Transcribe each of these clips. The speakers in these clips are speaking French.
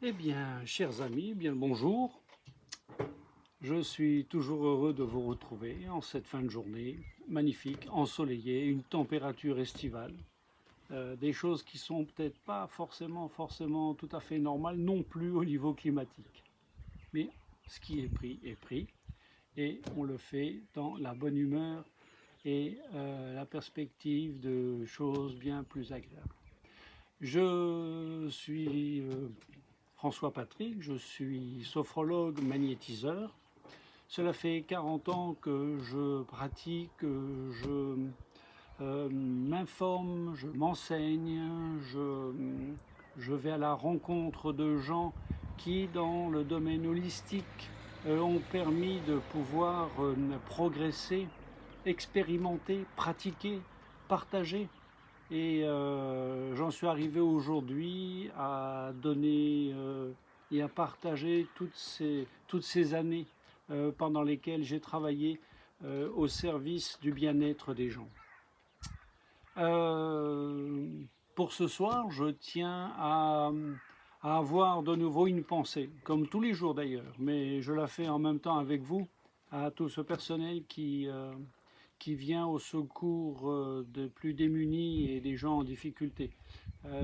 Eh bien, chers amis, bien le bonjour. Je suis toujours heureux de vous retrouver en cette fin de journée magnifique, ensoleillée, une température estivale. Des choses qui sont peut-être pas forcément tout à fait normales non plus au niveau climatique. Mais ce qui est pris et on le fait dans la bonne humeur et la perspective de choses bien plus agréables. Je suis François Patrick, je suis sophrologue magnétiseur. Cela fait 40 ans que je pratique, je m'informe, je m'enseigne, je vais à la rencontre de gens qui, dans le domaine holistique, ont permis de pouvoir progresser, expérimenter, pratiquer, partager. Et j'en suis arrivé aujourd'hui à donner et à partager toutes ces années pendant lesquelles j'ai travaillé au service du bien-être des gens. Pour ce soir, je tiens à avoir de nouveau une pensée, comme tous les jours d'ailleurs, mais je la fais en même temps avec vous, à tout ce personnel qui vient au secours des plus démunis et des gens en difficulté.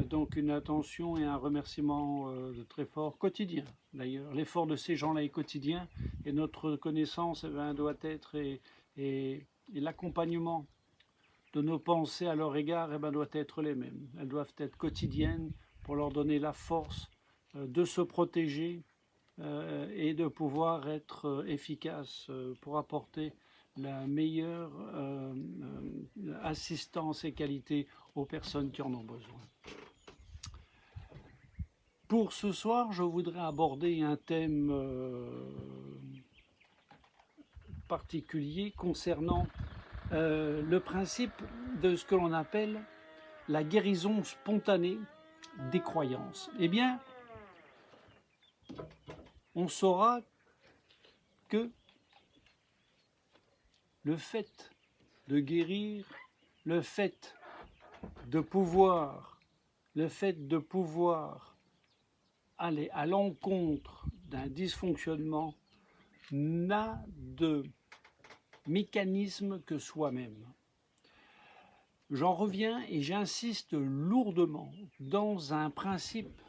Donc une attention et un remerciement très fort, quotidien d'ailleurs. L'effort de ces gens-là est quotidien et notre connaissance doit être et l'accompagnement de nos pensées à leur égard doit être les mêmes. Elles doivent être quotidiennes pour leur donner la force de se protéger et de pouvoir être efficaces pour apporter la meilleure assistance et qualité aux personnes qui en ont besoin. Pour ce soir, je voudrais aborder un thème particulier concernant le principe de ce que l'on appelle la guérison spontanée des croyances. Eh bien, on saura que le fait de guérir, le fait de pouvoir aller à l'encontre d'un dysfonctionnement n'a de mécanisme que soi-même. J'en reviens et j'insiste lourdement dans un principe,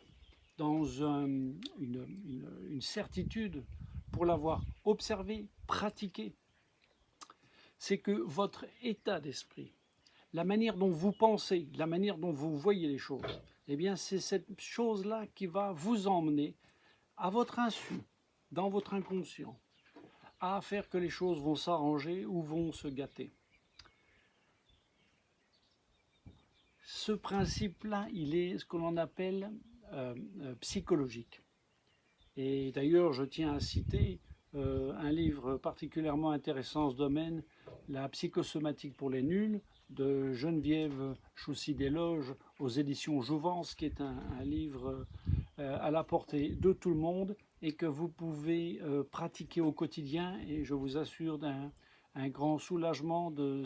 dans une certitude, pour l'avoir observé, pratiqué, c'est que votre état d'esprit, la manière dont vous pensez, la manière dont vous voyez les choses, eh bien c'est cette chose-là qui va vous emmener à votre insu, dans votre inconscient, à faire que les choses vont s'arranger ou vont se gâter. Ce principe-là, il est ce que l'on appelle psychologique. Et d'ailleurs, je tiens à citer un livre particulièrement intéressant dans ce domaine, La psychosomatique pour les nuls, de Geneviève Choussy-Desloges aux éditions Jouvence, qui est un livre à la portée de tout le monde et que vous pouvez pratiquer au quotidien, et je vous assure d'un grand soulagement d'un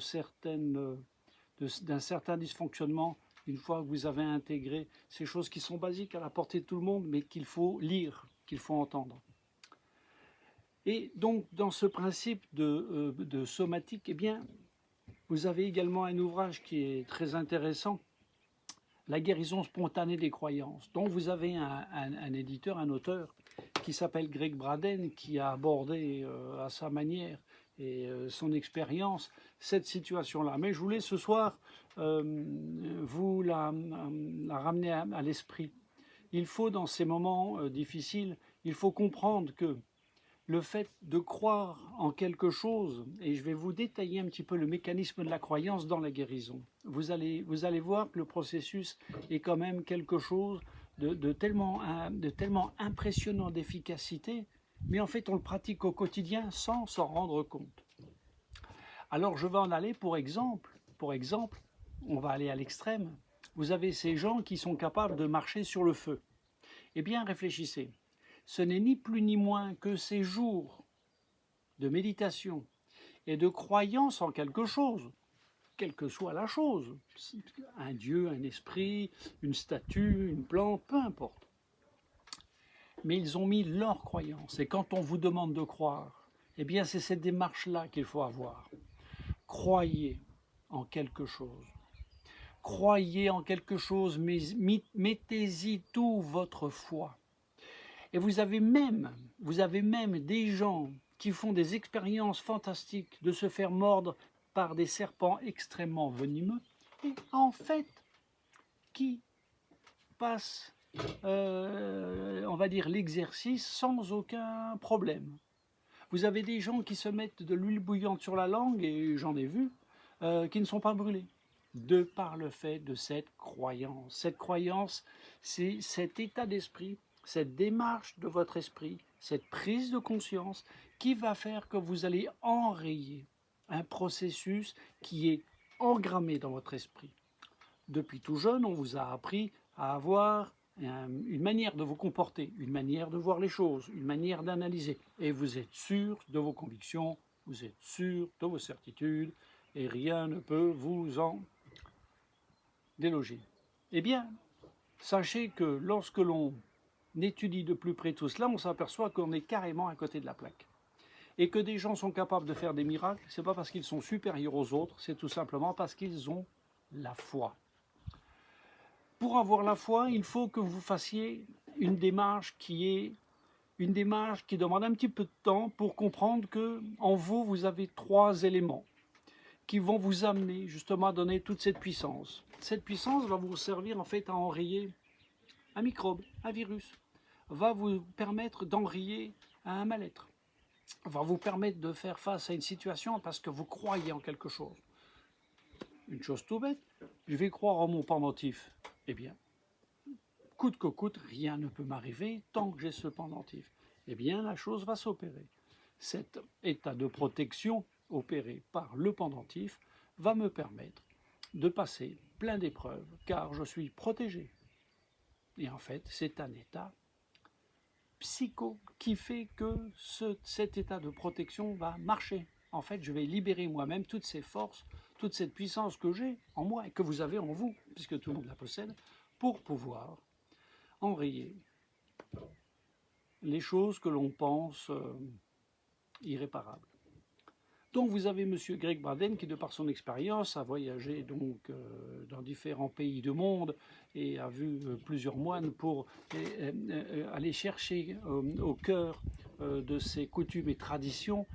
certain dysfonctionnement une fois que vous avez intégré ces choses qui sont basiques à la portée de tout le monde, mais qu'il faut lire, qu'il faut entendre. Et donc, dans ce principe de somatique, eh bien, vous avez également un ouvrage qui est très intéressant, La guérison spontanée des croyances, dont vous avez un éditeur, un auteur, qui s'appelle Greg Braden, qui a abordé à sa manière et son expérience cette situation-là. Mais je voulais ce soir vous la ramener à l'esprit. Il faut, dans ces moments difficiles, il faut comprendre que le fait de croire en quelque chose, et je vais vous détailler un petit peu le mécanisme de la croyance dans la guérison, vous allez voir que le processus est quand même quelque chose de tellement impressionnant d'efficacité, mais en fait on le pratique au quotidien sans s'en rendre compte. Alors je vais en aller pour exemple, on va aller à l'extrême, vous avez ces gens qui sont capables de marcher sur le feu. Eh bien réfléchissez, ce n'est ni plus ni moins que ces jours de méditation et de croyance en quelque chose, quelle que soit la chose, un dieu, un esprit, une statue, une plante, peu importe, mais ils ont mis leur croyance. Et quand on vous demande de croire, eh bien c'est cette démarche-là qu'il faut avoir. Croyez en quelque chose. Croyez en quelque chose, mais mettez-y tout votre foi. Et vous avez même des gens qui font des expériences fantastiques de se faire mordre par des serpents extrêmement venimeux, et en fait, qui passent, on va dire, l'exercice sans aucun problème. Vous avez des gens qui se mettent de l'huile bouillante sur la langue, et j'en ai vu, qui ne sont pas brûlés, de par le fait de cette croyance. Cette croyance, c'est cet état d'esprit, cette démarche de votre esprit, cette prise de conscience qui va faire que vous allez enrayer un processus qui est engrammé dans votre esprit. Depuis tout jeune, on vous a appris à avoir une manière de vous comporter, une manière de voir les choses, une manière d'analyser. Et vous êtes sûr de vos convictions, vous êtes sûr de vos certitudes, et rien ne peut vous en déloger. Eh bien, sachez que lorsque l'on étudie de plus près tout cela, on s'aperçoit qu'on est carrément à côté de la plaque. Et que des gens sont capables de faire des miracles, ce n'est pas parce qu'ils sont supérieurs aux autres, c'est tout simplement parce qu'ils ont la foi. Pour avoir la foi, il faut que vous fassiez une démarche qui demande un petit peu de temps pour comprendre que en vous, vous avez 3 éléments qui vont vous amener justement à donner toute cette puissance. Cette puissance va vous servir en fait à enrayer un microbe, un virus, va vous permettre d'enrayer un mal-être, va vous permettre de faire face à une situation parce que vous croyez en quelque chose. Une chose tout bête, je vais croire en mon pendentif. Eh bien, coûte que coûte, rien ne peut m'arriver tant que j'ai ce pendentif. Eh bien, la chose va s'opérer. Cet état de protection opéré par le pendentif va me permettre de passer plein d'épreuves, car je suis protégé. Et en fait, c'est un état psycho qui fait que cet état de protection va marcher. En fait, je vais libérer moi-même toutes ces forces, toute cette puissance que j'ai en moi et que vous avez en vous, puisque tout le monde la possède, pour pouvoir enrayer les choses que l'on pense irréparables. Donc vous avez M. Greg Braden qui, de par son expérience, a voyagé donc dans différents pays du monde et a vu plusieurs moines pour aller chercher au cœur de ces coutumes et traditions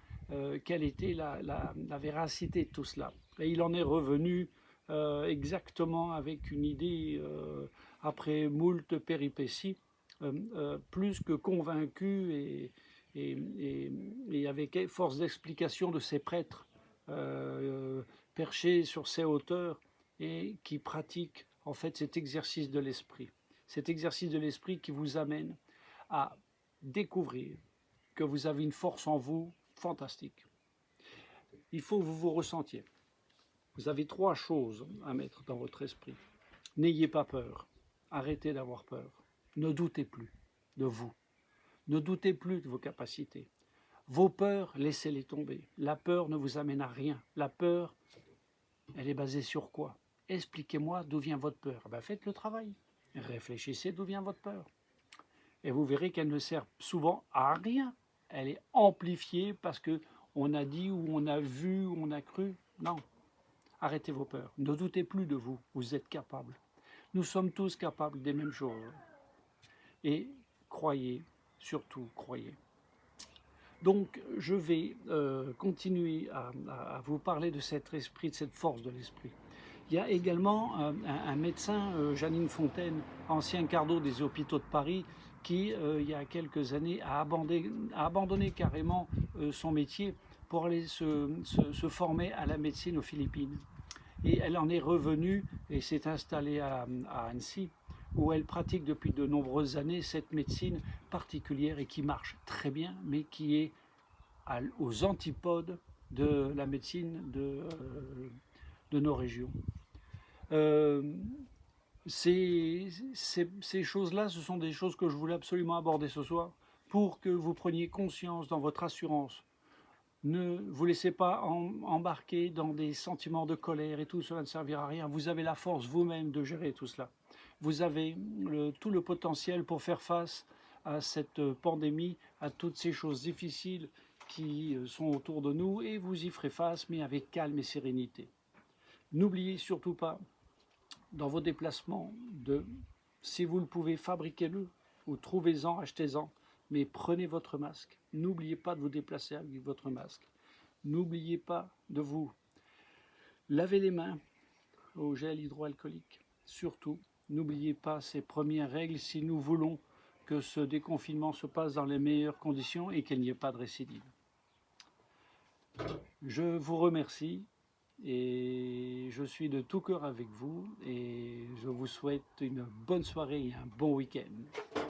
quelle était la véracité de tout cela. Et il en est revenu exactement avec une idée, après moult péripéties, plus que convaincu et avec force d'explication de ces prêtres perchés sur ces hauteurs et qui pratiquent en fait cet exercice de l'esprit. Cet exercice de l'esprit qui vous amène à découvrir que vous avez une force en vous fantastique. Il faut que vous vous ressentiez. Vous avez 3 choses à mettre dans votre esprit. N'ayez pas peur. Arrêtez d'avoir peur. Ne doutez plus de vous. Ne doutez plus de vos capacités. Vos peurs, laissez-les tomber. La peur ne vous amène à rien. La peur, elle est basée sur quoi? Expliquez-moi d'où vient votre peur. Ben, faites le travail. Réfléchissez d'où vient votre peur. Et vous verrez qu'elle ne sert souvent à rien. Elle est amplifiée parce qu'on a dit ou on a vu ou on a cru. Non. Arrêtez vos peurs. Ne doutez plus de vous. Vous êtes capables. Nous sommes tous capables des mêmes choses. Et croyez, surtout croyez. Donc je vais continuer à vous parler de cet esprit, de cette force de l'esprit. Il y a également un médecin, Janine Fontaine, ancien cardo des hôpitaux de Paris, qui, il y a quelques années, a abandonné carrément son métier pour aller se former à la médecine aux Philippines. Et elle en est revenue et s'est installée à Annecy, où elle pratique depuis de nombreuses années cette médecine particulière et qui marche très bien, mais qui est aux antipodes de la médecine de nos régions. Ces choses-là, ce sont des choses que je voulais absolument aborder ce soir pour que vous preniez conscience dans votre assurance. Ne vous laissez pas embarquer dans des sentiments de colère et tout, cela ne servira à rien. Vous avez la force vous-même de gérer tout cela. Vous avez tout le potentiel pour faire face à cette pandémie, à toutes ces choses difficiles qui sont autour de nous, et vous y ferez face, mais avec calme et sérénité. N'oubliez surtout pas, dans vos déplacements, si vous le pouvez, fabriquez-le, ou trouvez-en, achetez-en, mais prenez votre masque. N'oubliez pas de vous déplacer avec votre masque. N'oubliez pas de vous laver les mains au gel hydroalcoolique. Surtout, n'oubliez pas ces premières règles si nous voulons que ce déconfinement se passe dans les meilleures conditions et qu'il n'y ait pas de récidive. Je vous remercie et je suis de tout cœur avec vous et je vous souhaite une bonne soirée et un bon week-end.